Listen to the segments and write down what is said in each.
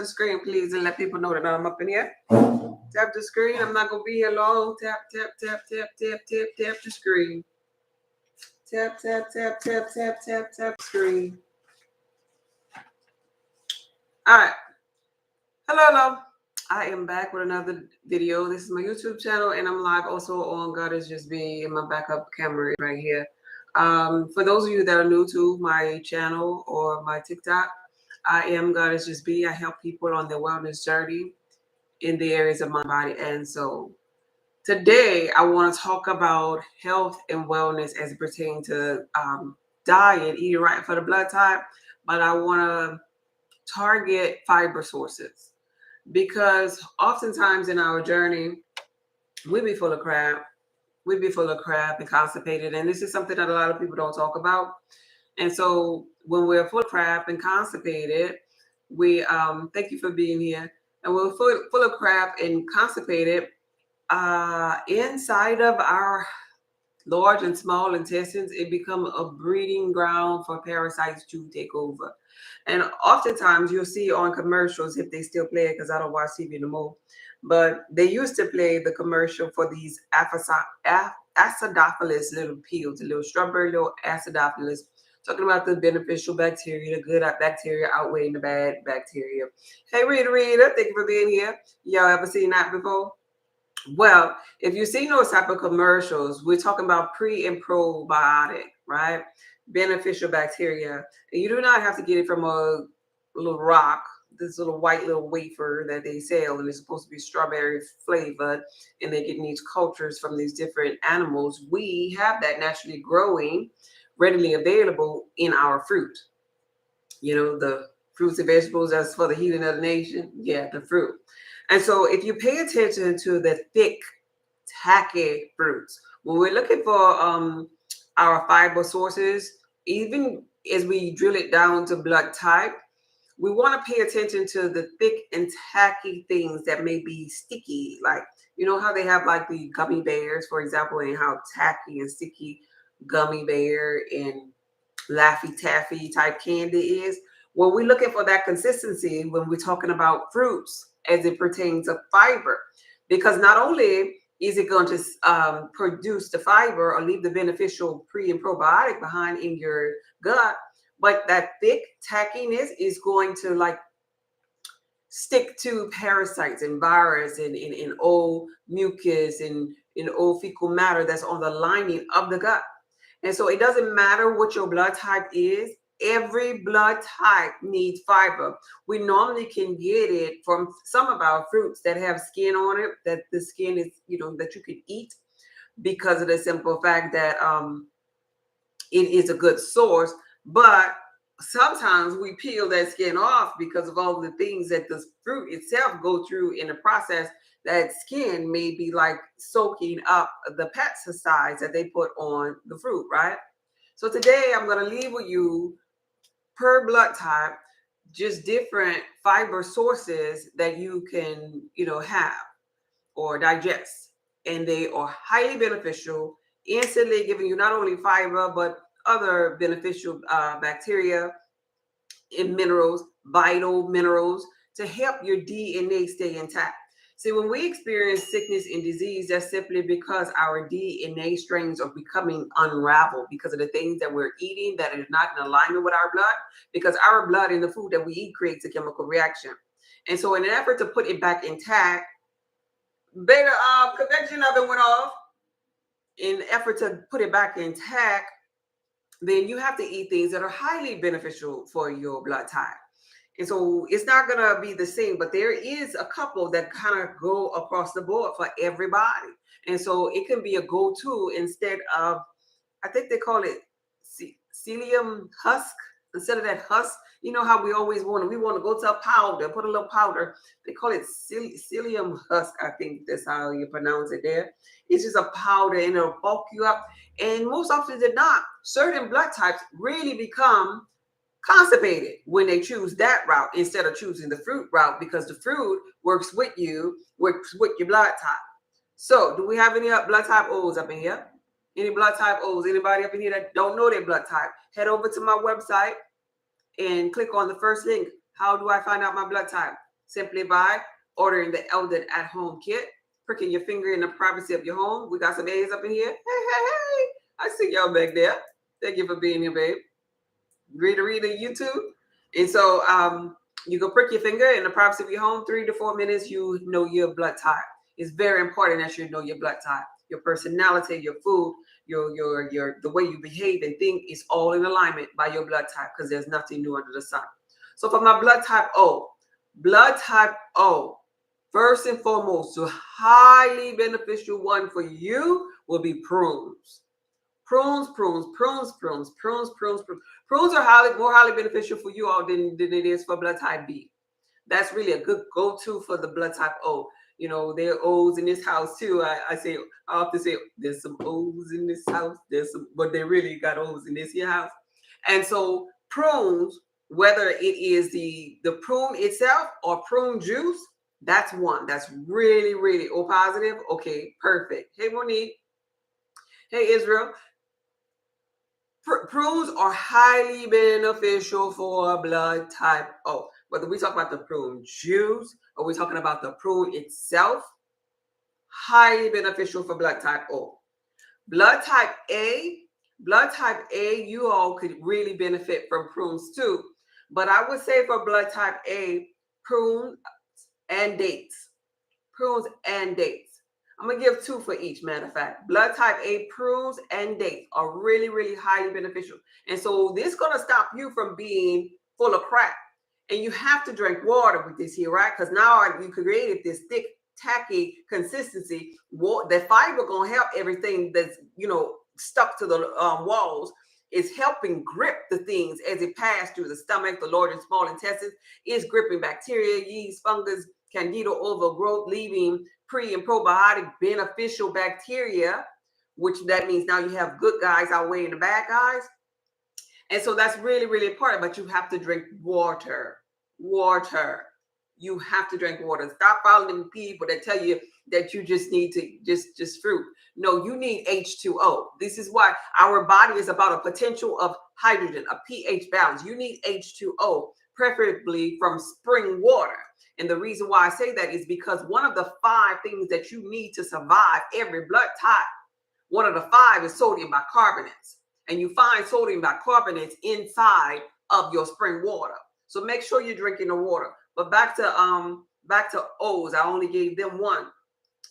the screen, please, and let people know that I'm up in here. Tap the screen. I'm not going to be here long. Tap, tap, tap, tap, tap, tap, tap the screen. Tap, tap, tap, tap, tap, tap, tap the screen. All right. Hello. I am back with another video. This is my YouTube channel, and I'm live also on God Is Just Me, and my backup camera right here. For those of you that are new to my channel or my TikTok, I am God Is Just Me. I help people on their wellness journey in the areas of my body and soul. Today, I want to talk about health and wellness as it pertains to diet, eating right for the blood type, but I want to target fiber sources. Because oftentimes in our journey, we be full of crap. We be full of crap and constipated. And this is something that a lot of people don't talk about. And so when we're full of crap and constipated, we thank you for being here. And we're full of crap and constipated inside of our large and small intestines, it become a breeding ground for parasites to take over. And oftentimes you'll see on commercials, if they still play it, because I don't watch TV anymore, but they used to play the commercial for these acidophilus little pills, the little strawberry little acidophilus, talking about the beneficial bacteria, the good bacteria outweighing the bad bacteria. Hey, Rita, thank you for being here. Y'all ever seen that before? Well, if you've seen those type of commercials, we're talking about pre and probiotic, right? Beneficial bacteria. And you do not have to get it from a little rock, this little white little wafer that they sell, and it's supposed to be strawberry flavored, and they're getting these cultures from these different animals. We have that naturally growing, readily available in our fruit. You know, the fruits and vegetables that's for the healing of the nation. Yeah, the fruit. And so if you pay attention to the thick, tacky fruits, when we're looking for our fiber sources, even as we drill it down to blood type, we want to pay attention to the thick and tacky things that may be sticky. Like, you know how they have like the gummy bears, for example, and how tacky and sticky gummy bear and Laffy Taffy type candy is. Well, we're looking for that consistency when we're talking about fruits as it pertains to fiber, because not only is it going to produce the fiber or leave the beneficial pre and probiotic behind in your gut, but that thick tackiness is going to like stick to parasites and virus and old mucus and in old fecal matter that's on the lining of the gut. And so it doesn't matter what your blood type is. Every blood type needs fiber. We normally can get it from some of our fruits that have skin on it, that the skin is, you know, that you can eat, because of the simple fact that it is a good source. But sometimes we peel that skin off because of all the things that the fruit itself go through in the process. That skin may be like soaking up the pesticides that they put on the fruit, right? So today I'm going to leave with you per blood type, just different fiber sources that you can, you know, have or digest. And they are highly beneficial, instantly giving you not only fiber, but other beneficial bacteria and minerals, vital minerals to help your DNA stay intact. See, when we experience sickness and disease, that's simply because our DNA strains are becoming unraveled because of the things that we're eating that is not in alignment with our blood, because our blood and the food that we eat creates a chemical reaction. And so in an effort to put it back intact, beta convection oven went off. In an effort to put it back intact, then you have to eat things that are highly beneficial for your blood type. And so it's not going to be the same, but there is a couple that kind of go across the board for everybody. And so it can be a go-to instead of, I think they call it psyllium husk. Instead of that husk, you know how we always want to go to a powder, put a little powder. They call it psyllium husk. I think that's how you pronounce it there. It's just a powder and it'll bulk you up. And most often than not, certain blood types really become constipated when they choose that route instead of choosing the fruit route, because the fruit works with you, works with your blood type. So do we have any blood type O's up in here? Any blood type O's? Anybody up in here that don't know their blood type? Head over to my website and click on the first link. How do I find out my blood type? simply by ordering the Eldon at Home kit, pricking your finger in the privacy of your home. We got some A's up in here. Hey, hey, hey. I see y'all back there. Thank you for being here, babe. Read YouTube. And so you go prick your finger in the privacy of your home, 3 to 4 minutes, you know your blood type. It's very important that you know your blood type. Your personality, your food, your the way you behave and think is all in alignment by your blood type, because there's nothing new under the sun. So for my blood type O, first and foremost, the highly beneficial one for you will be prunes. Prunes are more highly beneficial for you all than it is for blood type B. That's really a good go-to for the blood type O. You know, there are O's in this house too. I often say there's some O's in this house. But they really got O's in this here house. And so prunes, whether it is the prune itself or prune juice, that's one. That's really, really O positive. Okay, perfect. Hey, Monique. Hey, Israel. Prunes are highly beneficial for blood type O. Whether we talk about the prune juice or we're talking about the prune itself, highly beneficial for blood type O. Blood type A, you all could really benefit from prunes too. But I would say for blood type A, prunes and dates. Prunes and dates. I'm going to give 2 for each, matter of fact. Blood type A, prunes and dates are really, really highly beneficial. And so this is going to stop you from being full of crap. And you have to drink water with this here, right? Because now you created this thick, tacky consistency. The fiber going to help everything that's, stuck to the walls. Is helping grip the things as it passes through the stomach, the large and small intestines. Is gripping bacteria, yeast, fungus, candida overgrowth, leaving pre and probiotic beneficial bacteria, which that means now you have good guys outweighing the bad guys. And so that's really, really important. But you have to drink water. You have to drink water. Stop following people that tell you that you just need to just fruit. No, you need H2O. This is why our body is about a potential of hydrogen, a pH balance. You need H2O, preferably from spring water. And the reason why I say that is because one of the 5 things that you need to survive every blood type, one of the 5 is sodium bicarbonates. And you find sodium bicarbonates inside of your spring water. So make sure you're drinking the water. But back to O's, I only gave them 1.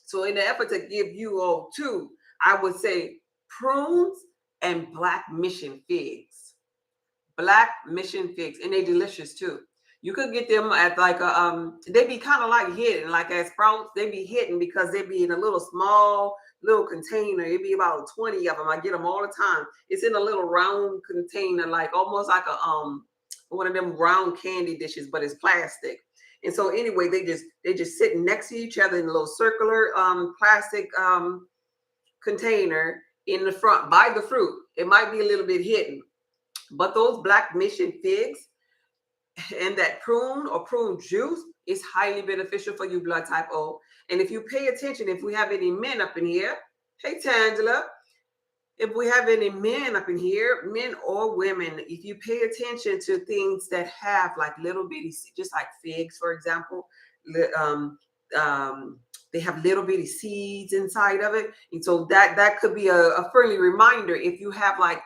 So in the effort to give you all 2, I would say prunes and black mission figs. Black mission figs, and they're delicious too. You could get them at like a they be kind of like hidden, like at Sprouts. They be hidden because they be in a little small little container. It be about 20 of them. I get them all the time. It's in a little round container, like almost like a one of them round candy dishes, but it's plastic. And so anyway, they just sit next to each other in a little circular plastic container in the front by the fruit. It might be a little bit hidden, but those black mission figs and that prune or prune juice is highly beneficial for you blood type O. And if you pay attention, if we have any men up in here, hey Tangela, if we have any men up in here, men or women, if you pay attention to things that have like little bitty, just like figs, for example, they have little bitty seeds inside of it. And so that could be a friendly reminder if you have like,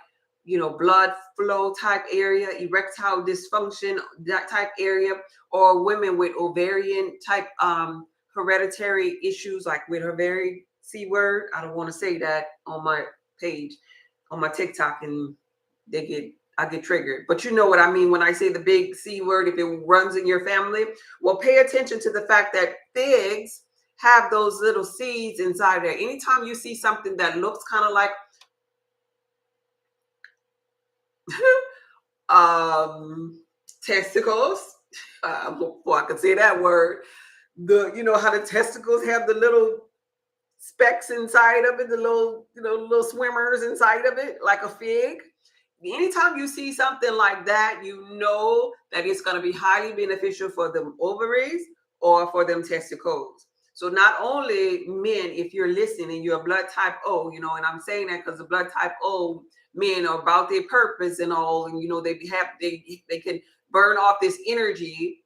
blood flow type area, erectile dysfunction, that type area, or women with ovarian type hereditary issues, like with her very C word. I don't want to say that on my page, on my TikTok, and I get triggered. But you know what I mean when I say the big C word, if it runs in your family. Well, pay attention to the fact that figs have those little seeds inside there. Anytime you see something that looks kind of like testicles, before I could say that word, how the testicles have the little specks inside of it, the little swimmers inside of it, like a fig. Anytime you see something like that, you know that it's going to be highly beneficial for them ovaries or for them testicles. So not only men, if you're listening and you're a blood type O, and I'm saying that because the blood type O men are about their purpose and all, and they can burn off this energy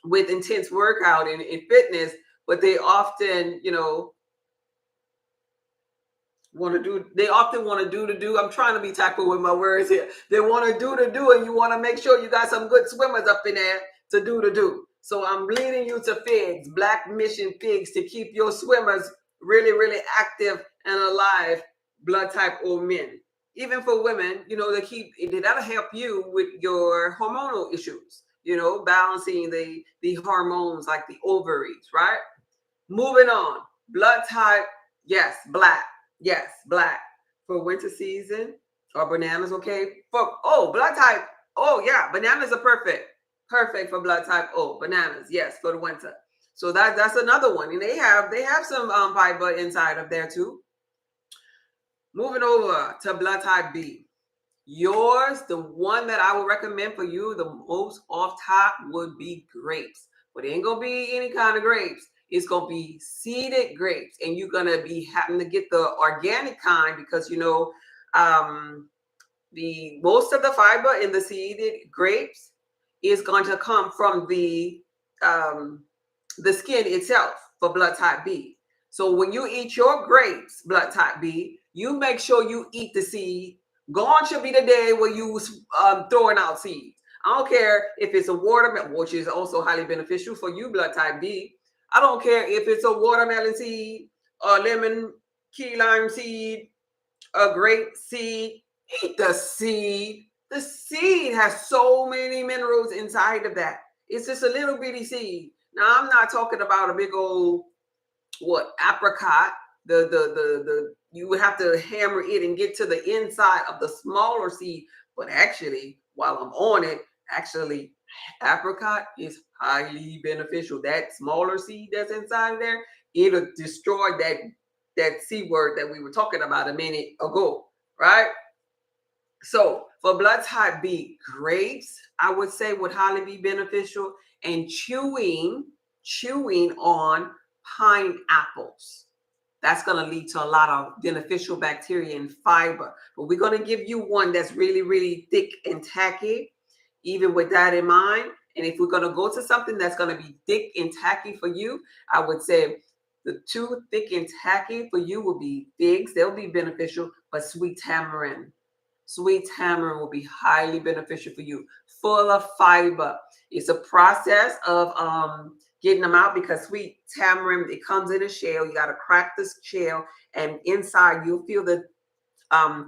with intense workout and fitness, but they often, you know, they often want to do to do. I'm trying to be tactful with my words here. They want to do to do, and you want to make sure you got some good swimmers up in there to do to do. So I'm leading you to figs, Black Mission figs, to keep your swimmers really, really active and alive, blood type O men. Even for women, you know, that'll help you with your hormonal issues, you know, balancing the hormones like the ovaries, right? Moving on. Blood type, yes, black. Yes, black. For winter season, or bananas, okay? Blood type. Oh, yeah, bananas are perfect. Perfect for blood type O. Bananas, yes, for the winter. So that's another one. And they have some fiber inside of there too. Moving over to blood type B. Yours, the one that I would recommend for you the most off top would be grapes. But it ain't gonna be any kind of grapes. It's gonna be seeded grapes, and you're gonna be having to get the organic kind because you know the most of the fiber in the seeded grapes is going to come from the skin itself for blood type B. So when you eat your grapes, blood type B, you make sure you eat the seed. Gone should be the day where you throwing out seeds. I don't care if it's a watermelon, which is also highly beneficial for you, blood type B. I don't care if it's a watermelon seed, a lemon key lime seed, a grape seed. Eat the seed. The seed has so many minerals inside of that. It's just a little bitty seed. Now I'm not talking about a big old apricot. The you would have to hammer it and get to the inside of the smaller seed. But actually, while I'm on it, actually apricot is highly beneficial. That smaller seed that's inside there, it'll destroy that C word that we were talking about a minute ago, right? So for blood type B, grapes, I would say would highly be beneficial, and chewing on pineapples. That's going to lead to a lot of beneficial bacteria and fiber. But we're going to give you one that's really, really thick and tacky, even with that in mind. And if we're going to go to something that's going to be thick and tacky for you, I would say the two thick and tacky for you will be figs. They'll be beneficial, but sweet tamarind. Sweet tamarind will be highly beneficial for you. Full of fiber. It's a process of getting them out because sweet tamarind, it comes in a shell. You got to crack this shell, and inside you'll feel the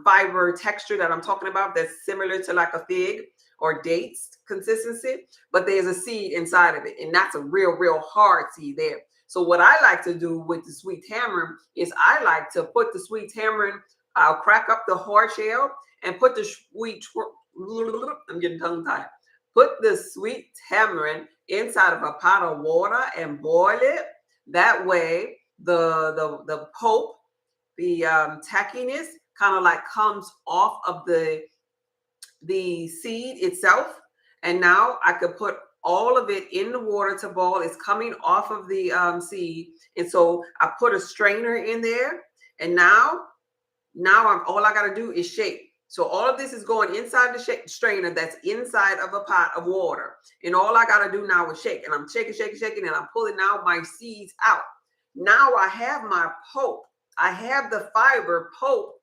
fiber texture that I'm talking about that's similar to like a fig or dates consistency, but there's a seed inside of it, and that's a real hard seed there. So what I like to do with the sweet tamarind is I like to put the sweet tamarind, I'll crack up the hard shell and put the I'm getting tongue tied. Put the sweet tamarind inside of a pot of water and boil it. That way, the pulp, the tackiness, kind of like comes off of the seed itself. And now I could put all of it in the water to boil. It's coming off of the seed, and so I put a strainer in there, and now all I got to do is shake. So all of this is going inside the strainer that's inside of a pot of water. And all I got to do now is shake. And I'm shaking, and I'm pulling out my seeds out. Now I have my pulp. I have the fiber pulp.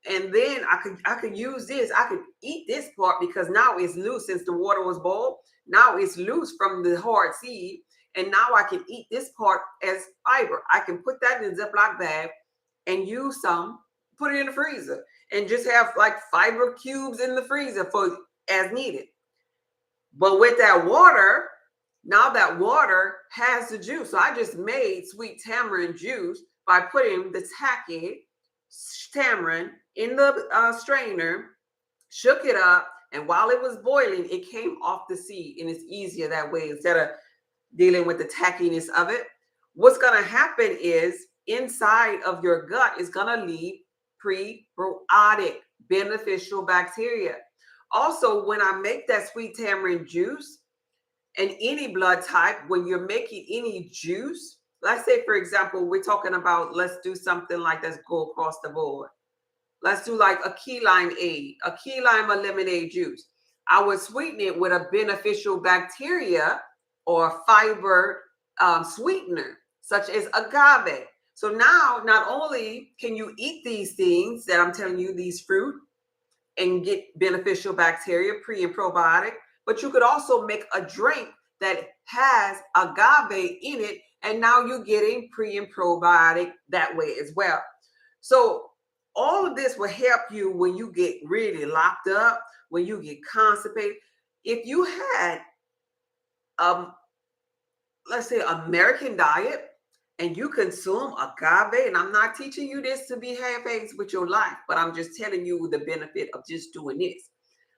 And then I could use this. I could eat this part because now it's loose since the water was boiled. Now it's loose from the hard seed. And now I can eat this part as fiber. I can put that in a Ziploc bag and use some, put it in the freezer, and just have like fiber cubes in the freezer for as needed. But with that water, now that water has the juice. So I just made sweet tamarind juice by putting the tacky tamarind in the strainer, shook it up, and while it was boiling, it came off the seed, and it's easier that way instead of dealing with the tackiness of it. What's going to happen is inside of your gut is going to leave prebiotic beneficial bacteria. Also, when I make that sweet tamarind juice, and any blood type, when you're making any juice, let's say, for example, we're talking about, let's do something like let's go across the board. Let's do like a key lime or lemonade juice. I would sweeten it with a beneficial bacteria or fiber sweetener, such as agave. So now, not only can you eat these things that I'm telling you, these fruit, and get beneficial bacteria, pre and probiotic, but you could also make a drink that has agave in it, and now you're getting pre and probiotic that way as well. So all of this will help you when you get really locked up, when you get constipated. If you had um let's say American diet and you consume agave, and I'm not teaching you this to be half-assed with your life, but I'm just telling you the benefit of just doing this.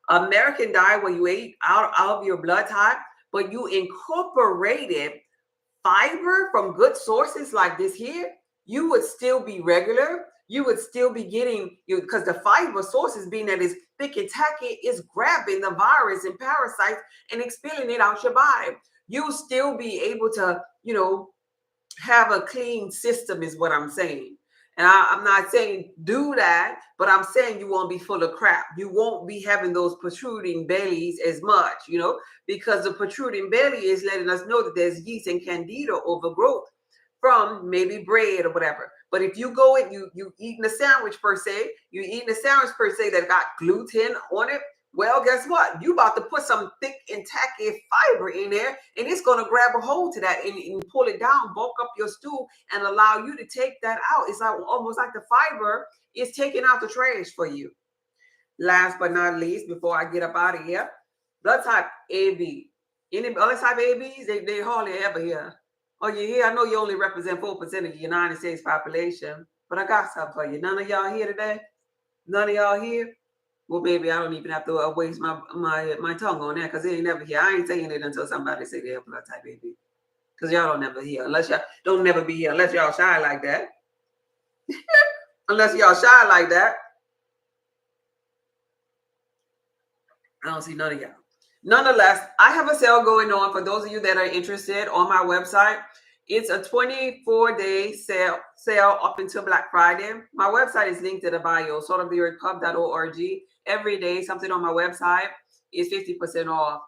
American diet where you ate out of your blood type, but you incorporated fiber from good sources like this here, you would still be regular. You would still be getting you because the fiber sources being that is thick and tacky is grabbing the virus and parasites and expelling it out your body. You'll still be able to, have a clean system, is what I'm saying. And I'm not saying do that, but I'm saying you won't be full of crap. You won't be having those protruding bellies as much, because the protruding belly is letting us know that there's yeast and candida overgrowth from maybe bread or whatever. But if you go and you eating a sandwich per se, you eating a sandwich per se that got gluten on it, well, guess what? You about to put some thick and tacky fiber in there, and it's going to grab a hold to that and pull it down, bulk up your stool, and allow you to take that out. It's like almost like the fiber is taking out the trash for you. Last but not least, before I get up out of here, blood type AB. Any other type ABs, they hardly ever hear. Oh, you here? I know you only represent 4% of the United States population, but I got something for you. None of y'all here today? None of y'all here? Well, baby, I don't even have to waste my tongue on that because they ain't never here. I ain't saying it until somebody say they're blood type AB. Because y'all don't never hear. Unless y'all don't never be here. Unless y'all shy like that. Unless y'all shy like that. I don't see none of y'all. Nonetheless, I have a sale going on for those of you that are interested on my website. It's a 24-day sale up until Black Friday. My website is linked to the bio, saltoftheearthpub.org. Every day, something on my website is 50% off.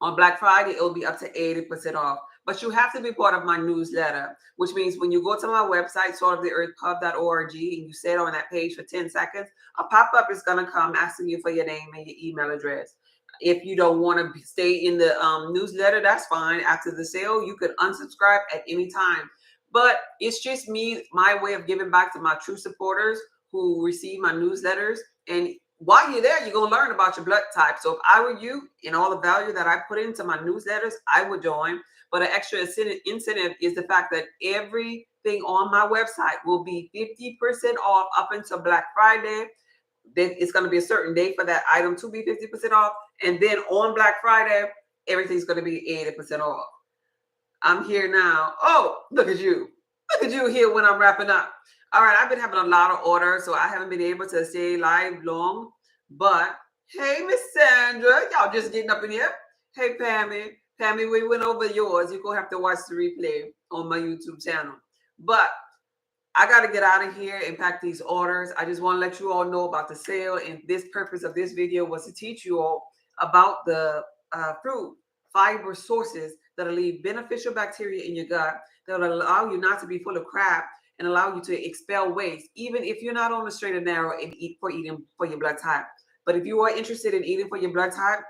On Black Friday, it'll be up to 80% off. But you have to be part of my newsletter, which means when you go to my website, saltoftheearthpub.org, and you sit on that page for 10 seconds, a pop-up is going to come asking you for your name and your email address. If you don't want to stay in the newsletter, that's fine. After the sale, you could unsubscribe at any time. But it's just me, my way of giving back to my true supporters who receive my newsletters. And while you're there, you're going to learn about your blood type. So if I were you and all the value that I put into my newsletters, I would join. But an extra incentive is the fact that everything on my website will be 50% off up until Black Friday. Then it's going to be a certain day for that item to be 50% off. And then on Black Friday, everything's going to be 80% off. I'm here now. Oh, look at you. Look at you here when I'm wrapping up. All right, I've been having a lot of orders, so I haven't been able to stay live long. But hey, Miss Sandra, y'all just getting up in here. Hey, Pammy. Pammy, we went over yours. You're going to have to watch the replay on my YouTube channel. But I got to get out of here and pack these orders. I just want to let you all know about the sale. And this purpose of this video was to teach you all about the fruit fiber sources that'll leave beneficial bacteria in your gut that will allow you not to be full of crap and allow you to expel waste, even if you're not on the straight and narrow and eating for your blood type. But if you are interested in eating for your blood type,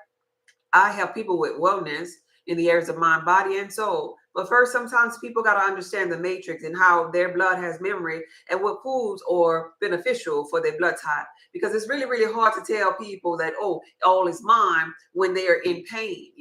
I help people with wellness in the areas of mind, body, and soul. But first, sometimes people got to understand the matrix and how their blood has memory and what foods are beneficial for their blood type. Because it's really, really hard to tell people that, oh, all is mine when they are in pain,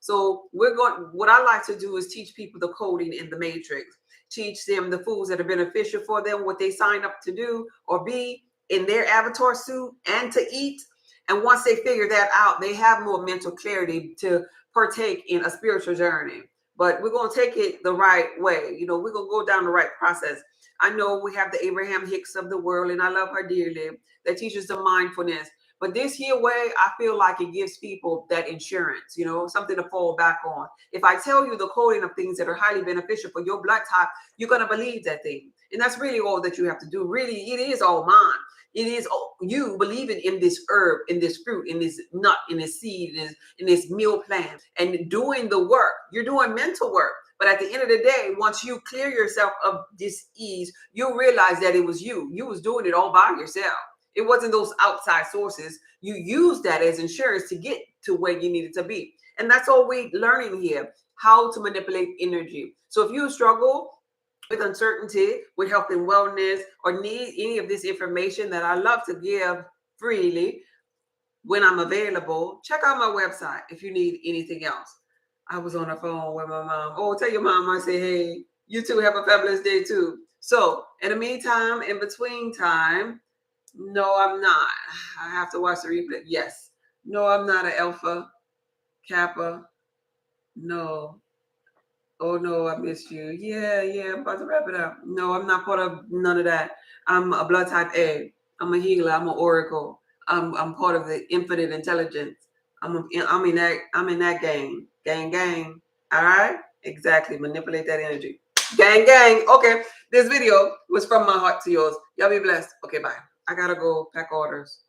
So what I like to do is teach people the coding in the matrix, teach them the foods that are beneficial for them, what they sign up to do or be in their avatar suit and to eat. And once they figure that out, they have more mental clarity to partake in a spiritual journey. But we're going to take it the right way. We're going to go down the right process. I know we have the Abraham Hicks of the world, and I love her dearly, that teaches the mindfulness. But this here way, I feel like it gives people that insurance, you know, something to fall back on. If I tell you the coding of things that are highly beneficial for your blood type, you're going to believe that thing. And that's really all that you have to do. Really, it is all mine. It is you believing in this herb, in this fruit, in this nut, in this seed, in this meal plan, and doing the work. You're doing mental work. But at the end of the day, once you clear yourself of dis-ease, you'll realize that it was you. You was doing it all by yourself. It wasn't those outside sources. You used that as insurance to get to where you needed to be. And that's all we're learning here, how to manipulate energy. So if you struggle with uncertainty, with health and wellness, or need any of this information that I love to give freely when I'm available, check out my website if you need anything else. I was on the phone with my mom. Oh, tell your mom I say, hey, you two have a fabulous day too. So in the meantime, in between time, no, I'm not. I have to watch the replay. Yes. No, I'm not an alpha, kappa. No. Oh no, I missed you. Yeah, I'm about to wrap it up. No, I'm not part of none of that. I'm a blood type A. I'm a healer. I'm an oracle. I'm part of the infinite intelligence. I'm in that gang. Gang. All right? Exactly. Manipulate that energy. Gang. Okay. This video was from my heart to yours. Y'all be blessed. Okay, bye. I gotta go pack orders.